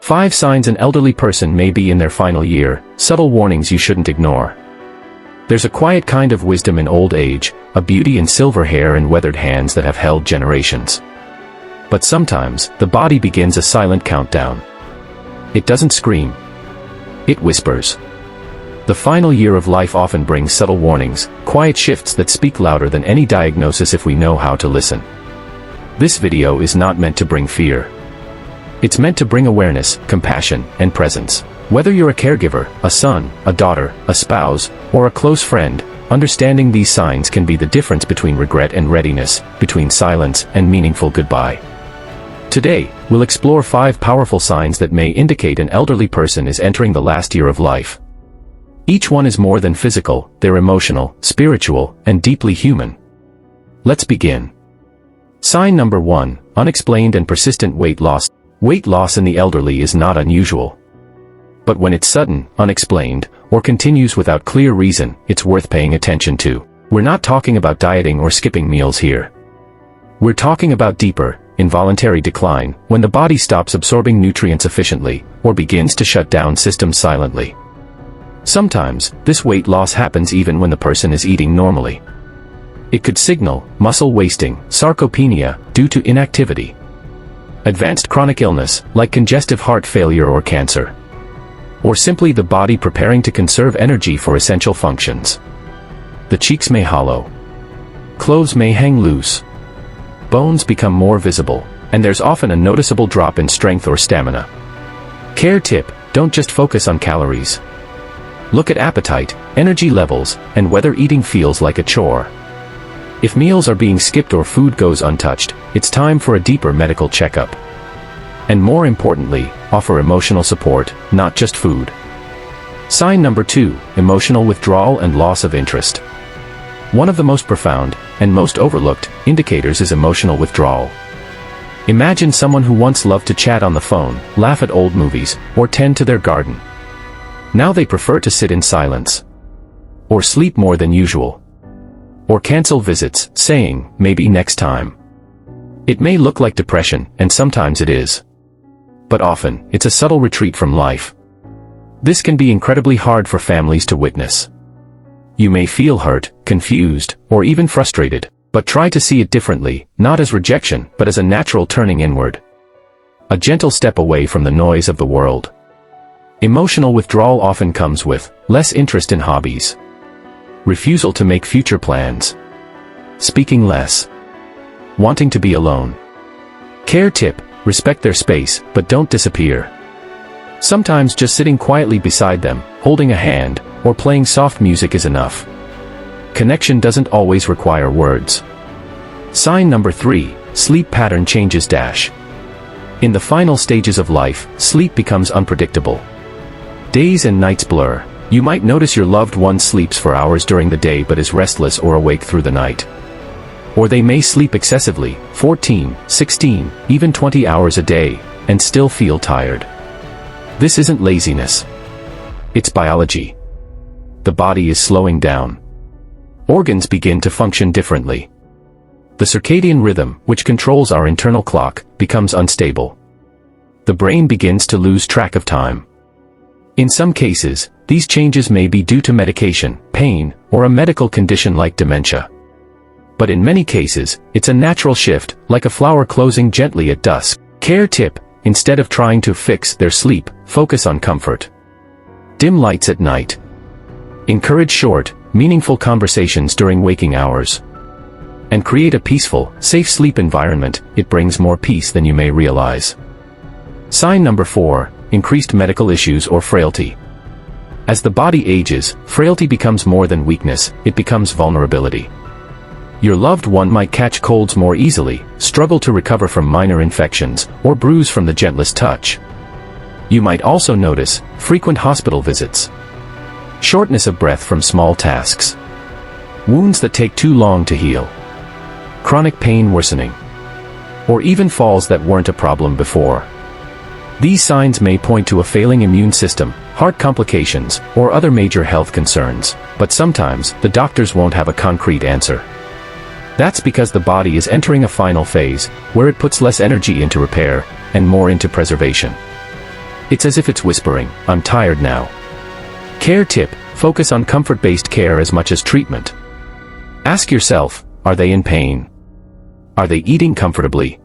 5 signs an elderly person may be in their final year, subtle warnings you shouldn't ignore. There's a quiet kind of wisdom in old age, a beauty in silver hair and weathered hands that have held generations. But sometimes, the body begins a silent countdown. It doesn't scream. It whispers. The final year of life often brings subtle warnings, quiet shifts that speak louder than any diagnosis if we know how to listen. This video is not meant to bring fear. It's meant to bring awareness, compassion, and presence. Whether you're a caregiver, a son, a daughter, a spouse, or a close friend, understanding these signs can be the difference between regret and readiness, between silence and meaningful goodbye. Today, we'll explore 5 powerful signs that may indicate an elderly person is entering the last year of life. Each one is more than physical, they're emotional, spiritual, and deeply human. Let's begin. Sign number 1, unexplained and persistent weight loss. Weight loss in the elderly is not unusual. But when it's sudden, unexplained, or continues without clear reason, it's worth paying attention to. We're not talking about dieting or skipping meals here. We're talking about deeper, involuntary decline, when the body stops absorbing nutrients efficiently, or begins to shut down systems silently. Sometimes, this weight loss happens even when the person is eating normally. It could signal muscle wasting, sarcopenia, due to inactivity. Advanced chronic illness, like congestive heart failure or cancer. Or simply the body preparing to conserve energy for essential functions. The cheeks may hollow. Clothes may hang loose. Bones become more visible, and there's often a noticeable drop in strength or stamina. Care tip: don't just focus on calories. Look at appetite, energy levels, and whether eating feels like a chore. If meals are being skipped or food goes untouched, it's time for a deeper medical checkup. And more importantly, offer emotional support, not just food. Sign number 2, emotional withdrawal and loss of interest. One of the most profound, and most overlooked, indicators is emotional withdrawal. Imagine someone who once loved to chat on the phone, laugh at old movies, or tend to their garden. Now they prefer to sit in silence. Or sleep more than usual. Or cancel visits, saying, maybe next time. It may look like depression, and sometimes it is. But often, it's a subtle retreat from life. This can be incredibly hard for families to witness. You may feel hurt, confused, or even frustrated, but try to see it differently, not as rejection, but as a natural turning inward. A gentle step away from the noise of the world. Emotional withdrawal often comes with less interest in hobbies. Refusal to make future plans. Speaking less. Wanting to be alone. Care tip: respect their space, but don't disappear. Sometimes just sitting quietly beside them, holding a hand, or playing soft music is enough. Connection doesn't always require words. Sign number 3, sleep pattern changes. In the final stages of life, sleep becomes unpredictable. Days and nights blur. You might notice your loved one sleeps for hours during the day but is restless or awake through the night. Or they may sleep excessively, 14, 16, even 20 hours a day, and still feel tired. This isn't laziness. It's biology. The body is slowing down. Organs begin to function differently. The circadian rhythm, which controls our internal clock, becomes unstable. The brain begins to lose track of time. In some cases, these changes may be due to medication, pain, or a medical condition like dementia. But in many cases, it's a natural shift, like a flower closing gently at dusk. Care tip: instead of trying to fix their sleep, focus on comfort. Dim lights at night. Encourage short, meaningful conversations during waking hours. And create a peaceful, safe sleep environment. It brings more peace than you may realize. Sign number 4, increased medical issues or frailty. As the body ages, frailty becomes more than weakness, it becomes vulnerability. Your loved one might catch colds more easily, struggle to recover from minor infections, or bruise from the gentlest touch. You might also notice frequent hospital visits. Shortness of breath from small tasks. Wounds that take too long to heal. Chronic pain worsening. Or even falls that weren't a problem before. These signs may point to a failing immune system, heart complications, or other major health concerns, but sometimes the doctors won't have a concrete answer. That's because the body is entering a final phase, where it puts less energy into repair, and more into preservation. It's as if it's whispering, "I'm tired now." Care tip: focus on comfort-based care as much as treatment. Ask yourself, are they in pain? Are they eating comfortably?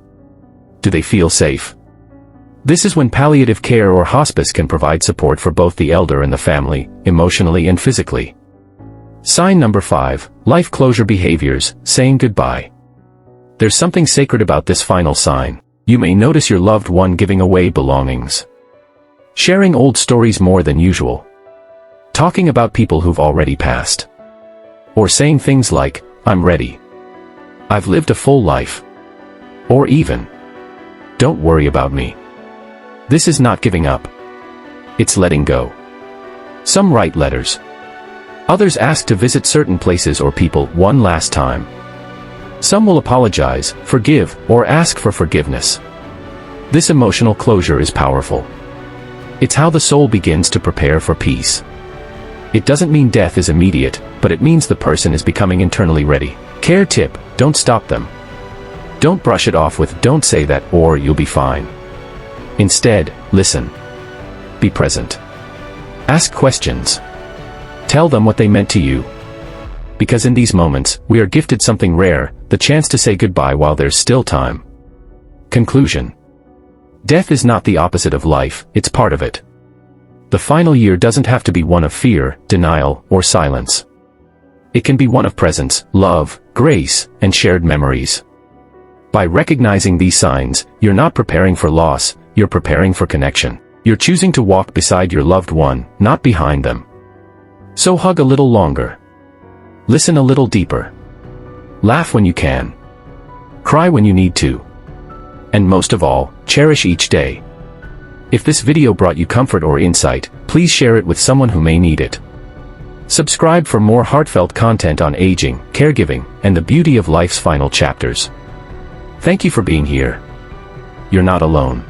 Do they feel safe? This is when palliative care or hospice can provide support for both the elder and the family, emotionally and physically. Sign number 5, life closure behaviors, saying goodbye. There's something sacred about this final sign. You may notice your loved one giving away belongings, sharing old stories more than usual, talking about people who've already passed, or saying things like, "I'm ready. I've lived a full life." Or even, "Don't worry about me." This is not giving up. It's letting go. Some write letters. Others ask to visit certain places or people one last time. Some will apologize, forgive, or ask for forgiveness. This emotional closure is powerful. It's how the soul begins to prepare for peace. It doesn't mean death is immediate, but it means the person is becoming internally ready. Care tip: don't stop them. Don't brush it off with "don't say that" or "you'll be fine." Instead, listen. Be present. Ask questions. Tell them what they meant to you. Because in these moments, we are gifted something rare, the chance to say goodbye while there's still time. Conclusion: death is not the opposite of life, it's part of it. The final year doesn't have to be one of fear, denial, or silence. It can be one of presence, love, grace, and shared memories. By recognizing these signs, you're not preparing for loss, you're preparing for connection. You're choosing to walk beside your loved one, not behind them. So hug a little longer. Listen a little deeper. Laugh when you can. Cry when you need to. And most of all, cherish each day. If this video brought you comfort or insight, please share it with someone who may need it. Subscribe for more heartfelt content on aging, caregiving, and the beauty of life's final chapters. Thank you for being here. You're not alone.